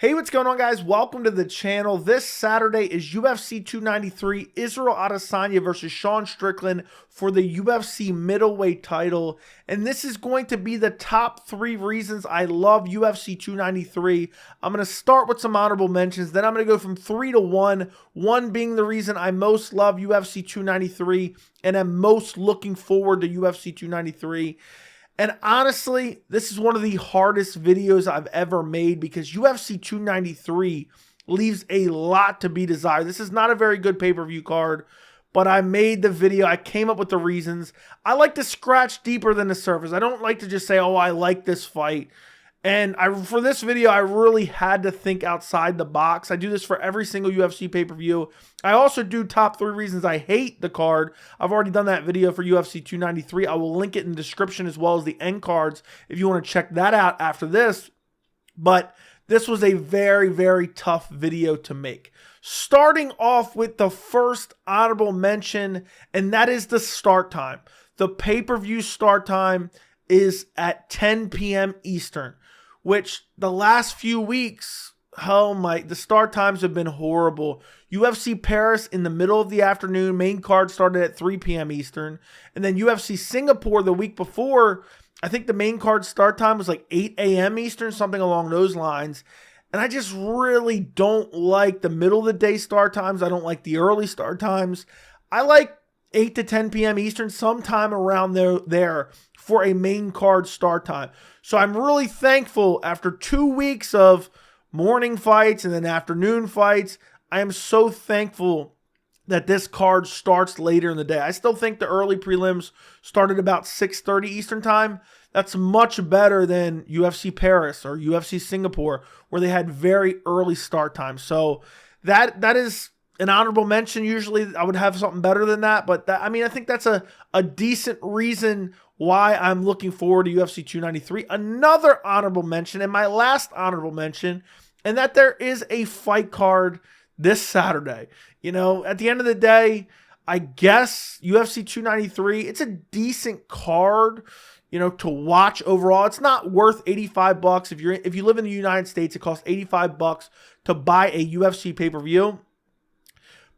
Hey, what's going on, guys? Welcome to the channel. This Saturday is UFC 293, Israel Adesanya versus Sean Strickland for the UFC middleweight title. And this is going to be the top 3 reasons I love UFC 293. I'm going to start with some honorable mentions. Then I'm going to go from 3 to 1. 1 being the reason I most love UFC 293 and am most looking forward to UFC 293. And honestly, this is one of the hardest videos I've ever made because UFC 293 leaves a lot to be desired. This is not a very good pay-per-view card, but I made the video. I came up with the reasons. I like to scratch deeper than the surface. I don't like to just say, oh, I like this fight. And for this video, I really had to think outside the box. I do this for every single UFC pay-per-view. I also do top 3 reasons I hate the card. I've already done that video for UFC 293. I will link it in the description as well as the end cards if you want to check that out after this. But this was a very, very tough video to make. Starting off with the first honorable mention, and that is the start time. The pay-per-view start time is at 10 p.m. Eastern. Which the last few weeks, the start times have been horrible. UFC Paris in the middle of the afternoon, main card started at 3 p.m. Eastern. And then UFC Singapore the week before, I think the main card start time was like 8 a.m. Eastern, something along those lines. And I just really don't like the middle of the day start times. I don't like the early start times. I like 8 to 10 p.m. Eastern, sometime around there for a main card start time. So I'm really thankful after 2 weeks of morning fights and then afternoon fights. I am so thankful that this card starts later in the day. I still think the early prelims started about 6:30 Eastern time. That's much better than UFC Paris or UFC Singapore, where they had very early start times. So that is an honorable mention. Usually I would have something better than that, but I think that's a decent reason why I'm looking forward to UFC 293. Another honorable mention, and my last honorable mention, and that there is a fight card this Saturday. You know, at the end of the day, I guess UFC 293, it's a decent card, you know, to watch overall. It's not worth $85. If you live in the United States, it costs $85 to buy a UFC pay-per-view.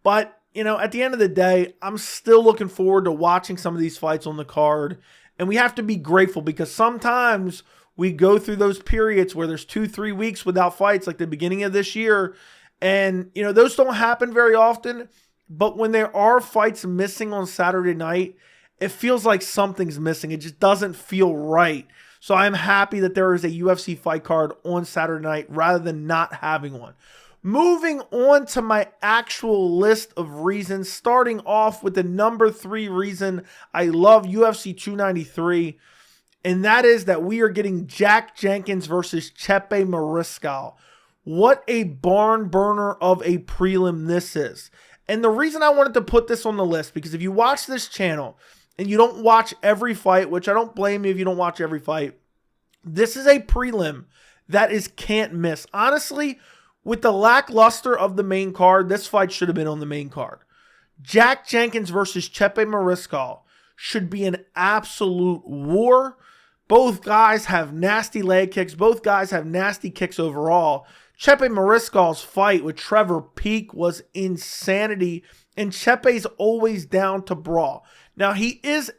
But, you know, at the end of the day, I'm still looking forward to watching some of these fights on the card. And we have to be grateful because sometimes we go through those periods where there's 2-3 weeks without fights, like the beginning of this year. And, you know, those don't happen very often. But when there are fights missing on Saturday night, it feels like something's missing. It just doesn't feel right. So I'm happy that there is a UFC fight card on Saturday night rather than not having one. Moving on to my actual list of reasons, starting off with the number 3 reason I love UFC 293, and that is that we are getting Jack Jenkins versus Chepe Mariscal. What a barn burner of a prelim this is. And the reason I wanted to put this on the list, because if you watch this channel and you don't watch every fight, which I don't blame you if you don't watch every fight, this is a prelim that is can't miss. Honestly, with the lackluster of the main card, this fight should have been on the main card. Jack Jenkins versus Chepe Mariscal should be an absolute war. Both guys have nasty leg kicks. Both guys have nasty kicks overall. Chepe Mariscal's fight with Trevor Peek was insanity, and Chepe's always down to brawl. Now, he is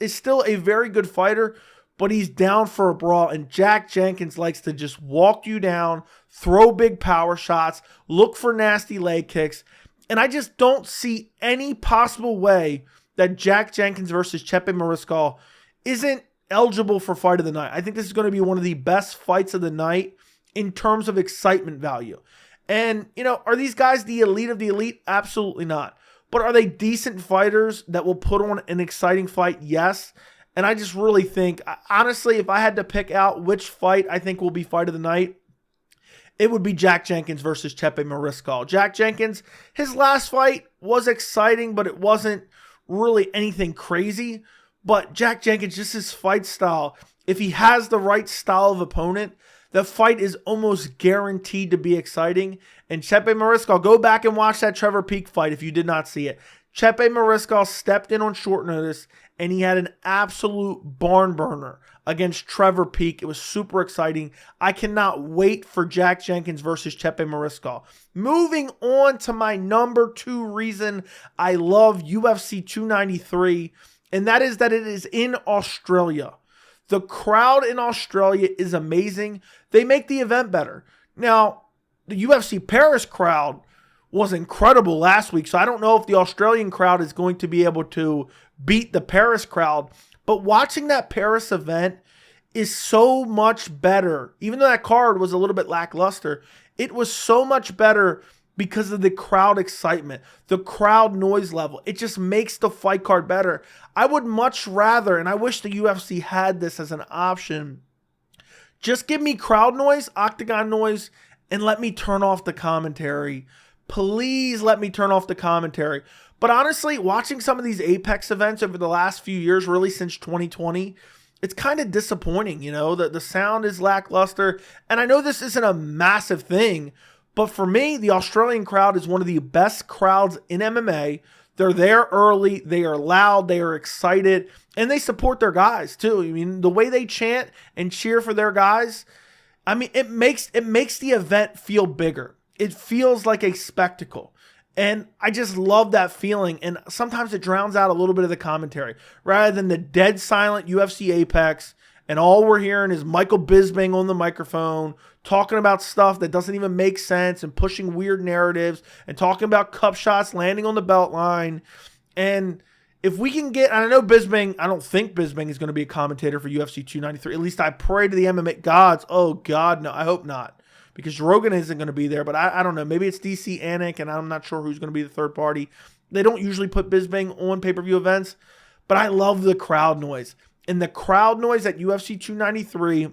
still a very good fighter, but he's down for a brawl, and Jack Jenkins likes to just walk you down, throw big power shots, look for nasty leg kicks, and I just don't see any possible way that Jack Jenkins versus Chepe Mariscal isn't eligible for fight of the night. I think this is going to be one of the best fights of the night in terms of excitement value. And, you know, are these guys the elite of the elite? Absolutely not. But are they decent fighters that will put on an exciting fight? Yes. And I just really think, honestly, if I had to pick out which fight I think will be fight of the night, it would be Jack Jenkins versus Chepe Mariscal. Jack Jenkins, his last fight was exciting, but it wasn't really anything crazy. But Jack Jenkins, just his fight style, if he has the right style of opponent, the fight is almost guaranteed to be exciting. And Chepe Mariscal, go back and watch that Trevor Peek fight if you did not see it. Chepe Mariscal stepped in on short notice and he had an absolute barn burner against Trevor Peek. It was super exciting. I cannot wait for Jack Jenkins versus Chepe Mariscal. Moving on to my number 2 reason I love UFC 293, and that is that it is in Australia. The crowd in Australia is amazing. They make the event better. Now, the UFC Paris crowd was incredible last week, so I don't know if the Australian crowd is going to be able to beat the Paris crowd, but watching that Paris event is so much better. Even though that card was a little bit lackluster, it was so much better because of the crowd excitement, the crowd noise level. It just makes the fight card better. I would much rather, and I wish the UFC had this as an option, just give me crowd noise, octagon noise, and let me turn off the commentary. Please let me turn off the commentary. But honestly, watching some of these Apex events over the last few years, really since 2020, it's kind of disappointing, you know, the sound is lackluster. And I know this isn't a massive thing, but for me, the Australian crowd is one of the best crowds in MMA. They're there early, they are loud, they are excited, and they support their guys too. I mean, the way they chant and cheer for their guys, I mean, it makes the event feel bigger. It feels like a spectacle. And I just love that feeling. And sometimes it drowns out a little bit of the commentary. Rather than the dead silent UFC Apex, and all we're hearing is Michael Bisping on the microphone talking about stuff that doesn't even make sense and pushing weird narratives and talking about cup shots landing on the belt line. And if we can get, I know Bisping, I don't think Bisping is going to be a commentator for UFC 293. At least I pray to the MMA gods. Oh, God, no, I hope not. Because Rogan isn't going to be there, but I don't know. Maybe it's DC Anik, and I'm not sure who's going to be the third party. They don't usually put Bisping on pay-per-view events, but I love the crowd noise. And the crowd noise at UFC 293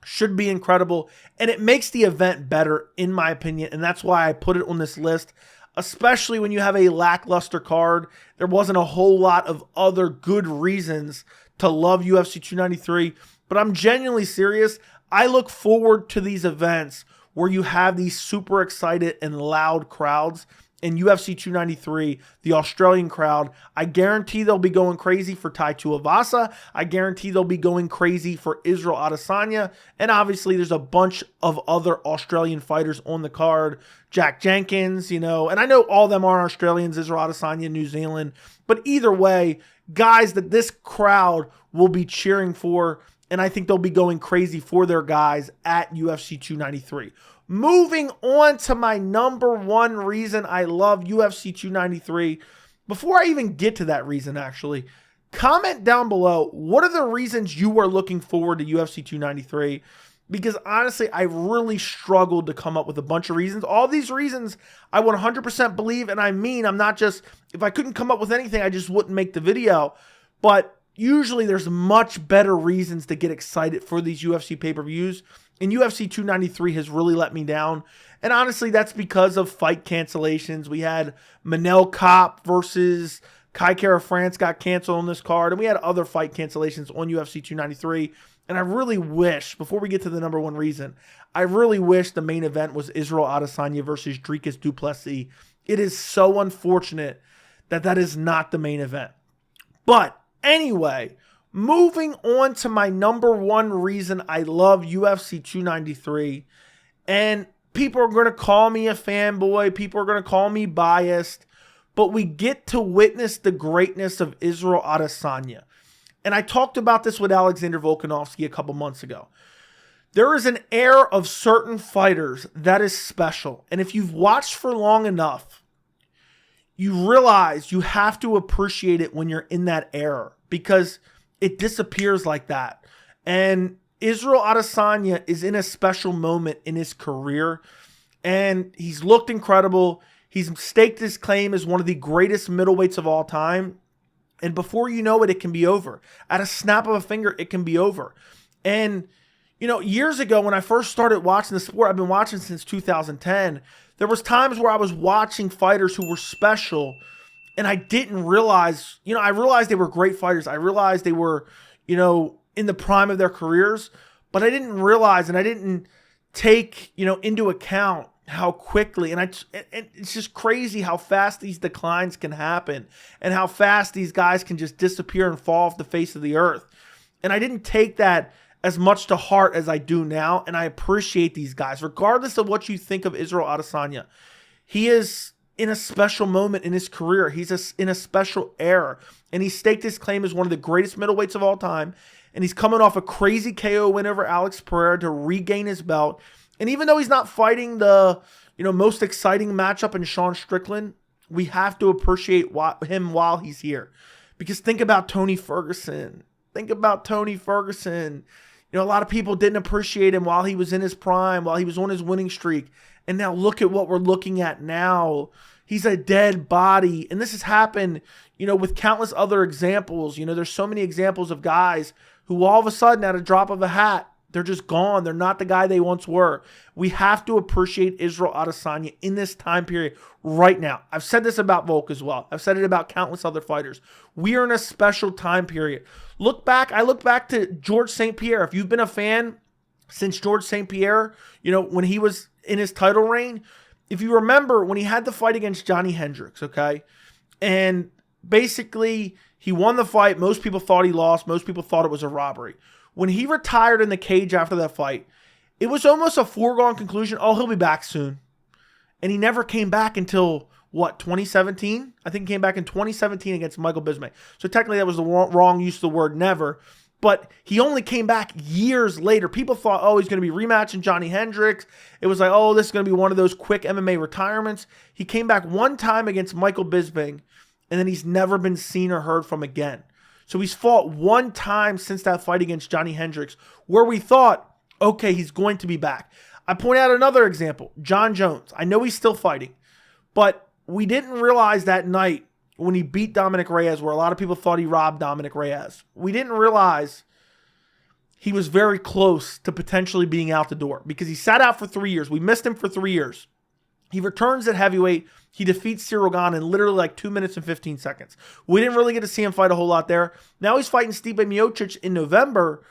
should be incredible, and it makes the event better, in my opinion, and that's why I put it on this list, especially when you have a lackluster card. There wasn't a whole lot of other good reasons to love UFC 293, but I'm genuinely serious. I look forward to these events where you have these super excited and loud crowds. In UFC 293, the Australian crowd, I guarantee they'll be going crazy for Tai Tuivasa. I guarantee they'll be going crazy for Israel Adesanya. And obviously, there's a bunch of other Australian fighters on the card. Jack Jenkins, you know, and I know all of them are Australians, Israel Adesanya, New Zealand. But either way, guys that this crowd will be cheering for, and I think they'll be going crazy for their guys at UFC 293. Moving on to my number 1 reason I love UFC 293. Before I even get to that reason, actually, comment down below, what are the reasons you are looking forward to UFC 293? Because honestly, I really struggled to come up with a bunch of reasons. All these reasons I 100% believe, and I mean, I'm not just, if I couldn't come up with anything, I just wouldn't make the video. But usually there's much better reasons to get excited for these UFC pay-per-views. And UFC 293 has really let me down. And honestly, that's because of fight cancellations. We had Manel Kape versus Kai Kara France got canceled on this card. And we had other fight cancellations on UFC 293. And I really wish, before we get to the number 1 reason, I really wish the main event was Israel Adesanya versus Dricus du Plessis. It is so unfortunate that that is not the main event. But anyway, moving on to my number 1 reason I love UFC 293, and people are going to call me a fanboy, people are going to call me biased, but we get to witness the greatness of Israel Adesanya. And I talked about this with Alexander Volkanovski a couple months ago. There is an air of certain fighters that is special, and if you've watched for long enough, you realize you have to appreciate it when you're in that era, because it disappears like that. And Israel Adesanya is in a special moment in his career, and he's looked incredible. He's staked his claim as one of the greatest middleweights of all time. And before you know it, it can be over. At a snap of a finger, it can be over. And, you know, years ago when I first started watching the sport, I've been watching since 2010, there was times where I was watching fighters who were special, and I didn't realize, you know, I realized they were great fighters. I realized they were, you know, in the prime of their careers, but I didn't realize, and I didn't take, you know, into account how quickly, and it's just crazy how fast these declines can happen and how fast these guys can just disappear and fall off the face of the earth. And I didn't take that as much to heart as I do now, and I appreciate these guys. Regardless of what you think of Israel Adesanya, he is in a special moment in his career. He's in a special era, and he staked his claim as one of the greatest middleweights of all time, and he's coming off a crazy KO win over Alex Pereira to regain his belt. And even though he's not fighting the most exciting matchup in Sean Strickland, we have to appreciate him while he's here. Because think about Tony Ferguson. Think about Tony Ferguson. A lot of people didn't appreciate him while he was in his prime, while he was on his winning streak. And now look at what we're looking at now. He's a dead body. And this has happened, with countless other examples. There's so many examples of guys who all of a sudden, at a drop of a hat, they're just gone. They're not the guy they once were. We have to appreciate Israel Adesanya in this time period right now. I've said this about Volk as well. I've said it about countless other fighters. We are in a special time period. I look back to George St. Pierre. If you've been a fan since George St. Pierre, when he was in his title reign, if you remember when he had the fight against Johnny Hendricks, okay? And basically, he won the fight. Most people thought he lost. Most people thought it was a robbery. When he retired in the cage after that fight, it was almost a foregone conclusion. Oh, he'll be back soon. And he never came back until, 2017? I think he came back in 2017 against Michael Bisping. So technically that was the wrong use of the word never. But he only came back years later. People thought, oh, he's going to be rematching Johnny Hendricks. It was like, oh, this is going to be one of those quick MMA retirements. He came back one time against Michael Bisping, and then he's never been seen or heard from again. So he's fought one time since that fight against Johnny Hendricks where we thought, okay, he's going to be back. I point out another example, John Jones. I know he's still fighting, but we didn't realize that night when he beat Dominic Reyes, where a lot of people thought he robbed Dominic Reyes. We didn't realize he was very close to potentially being out the door because he sat out for 3 years. We missed him for 3 years. He returns at heavyweight. He defeats Cyril Gane in literally like 2 minutes and 15 seconds. We didn't really get to see him fight a whole lot there. Now he's fighting Stipe Miocic in November.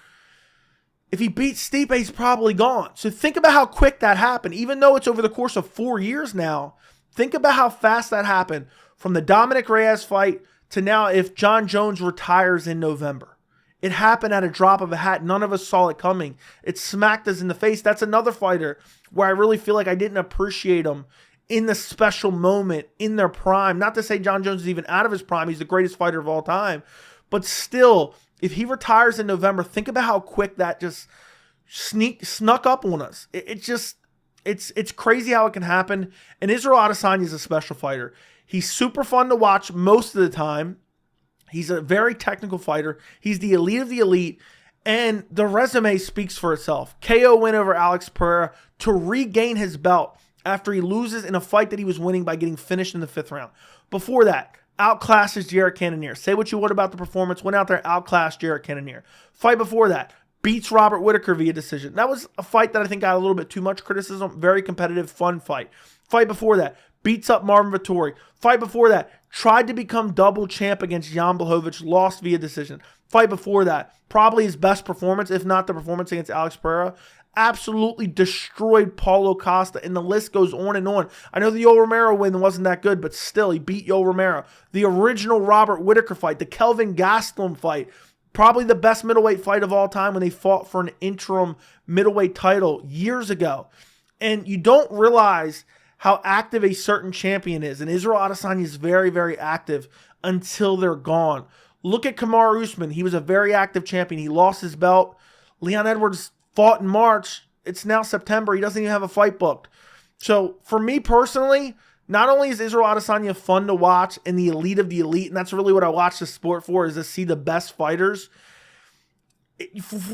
If he beats Stipe, he's probably gone. So think about how quick that happened. Even though it's over the course of 4 years now, think about how fast that happened from the Dominic Reyes fight to now if John Jones retires in November. It happened at a drop of a hat. None of us saw it coming. It smacked us in the face. That's another fighter where I really feel like I didn't appreciate him in the special moment, in their prime. Not to say John Jones is even out of his prime. He's the greatest fighter of all time. But still, if he retires in November, think about how quick that just snuck up on us. It's crazy how it can happen. And Israel Adesanya is a special fighter. He's super fun to watch most of the time. He's a very technical fighter. He's the elite of the elite. And the resume speaks for itself. KO win over Alex Pereira to regain his belt after he loses in a fight that he was winning by getting finished in the 5th round. Before that, outclasses Jared Cannonier. Say what you would about the performance. Went out there, outclassed Jared Cannonier. Fight before that, beats Robert Whittaker via decision. That was a fight that I think got a little bit too much criticism. Very competitive, fun fight. Fight before that, beats up Marvin Vettori. Fight before that, tried to become double champ against Jan Blachowicz, lost via decision. Fight before that, probably his best performance, if not the performance against Alex Pereira. Absolutely destroyed Paulo Costa, and the list goes on and on. I know the Yoel Romero win wasn't that good, but still, he beat Yoel Romero. The original Robert Whittaker fight, the Kelvin Gastelum fight, probably the best middleweight fight of all time when they fought for an interim middleweight title years ago. And you don't realize how active a certain champion is. And Israel Adesanya is very, very active until they're gone. Look at Kamaru Usman. He was a very active champion. He lost his belt. Leon Edwards fought in March. It's now September. He doesn't even have a fight booked. So for me personally, not only is Israel Adesanya fun to watch and the elite of the elite, and that's really what I watch the sport for, is to see the best fighters.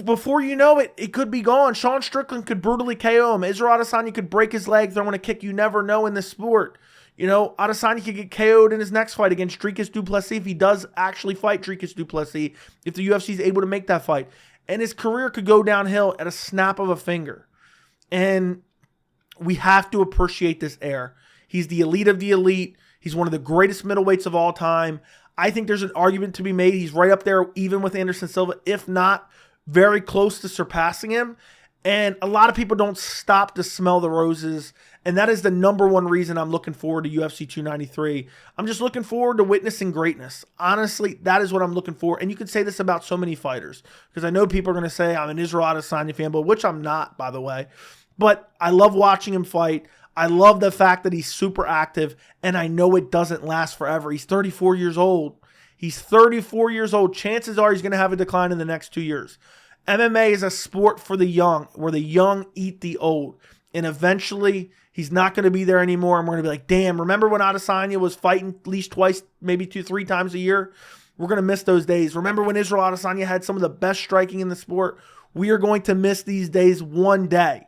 Before you know it, it could be gone. Sean Strickland could brutally KO him. Israel Adesanya could break his leg throwing a kick. You never know in this sport. Adesanya could get KO'd in his next fight against Dricus du Plessis if he does actually fight Dricus du Plessis, if the UFC is able to make that fight. And his career could go downhill at a snap of a finger. And we have to appreciate this heir. He's the elite of the elite. He's one of the greatest middleweights of all time. I think there's an argument to be made. He's right up there even with Anderson Silva, if not very close to surpassing him. And a lot of people don't stop to smell the roses. And that is the number one reason I'm looking forward to UFC 293. I'm just looking forward to witnessing greatness. Honestly, that is what I'm looking for. And you could say this about so many fighters, because I know people are going to say I'm an Israel Adesanya fan, but which I'm not, by the way. But I love watching him fight. I love the fact that he's super active, and I know it doesn't last forever. He's 34 years old. He's 34 years old. Chances are he's going to have a decline in the next 2 years. MMA is a sport for the young, where the young eat the old. And eventually, he's not going to be there anymore. And we're going to be like, damn, remember when Adesanya was fighting at least twice, maybe 2-3 times a year? We're going to miss those days. Remember when Israel Adesanya had some of the best striking in the sport? We are going to miss these days one day.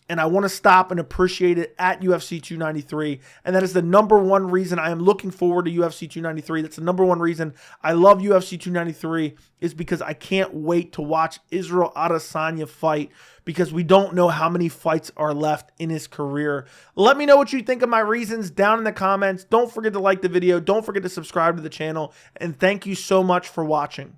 And I want to stop and appreciate it at UFC 293. And that is the number one reason I am looking forward to UFC 293. That's the number one reason I love UFC 293, is because I can't wait to watch Israel Adesanya fight, because we don't know how many fights are left in his career. Let me know what you think of my reasons down in the comments. Don't forget to like the video. Don't forget to subscribe to the channel. And thank you so much for watching.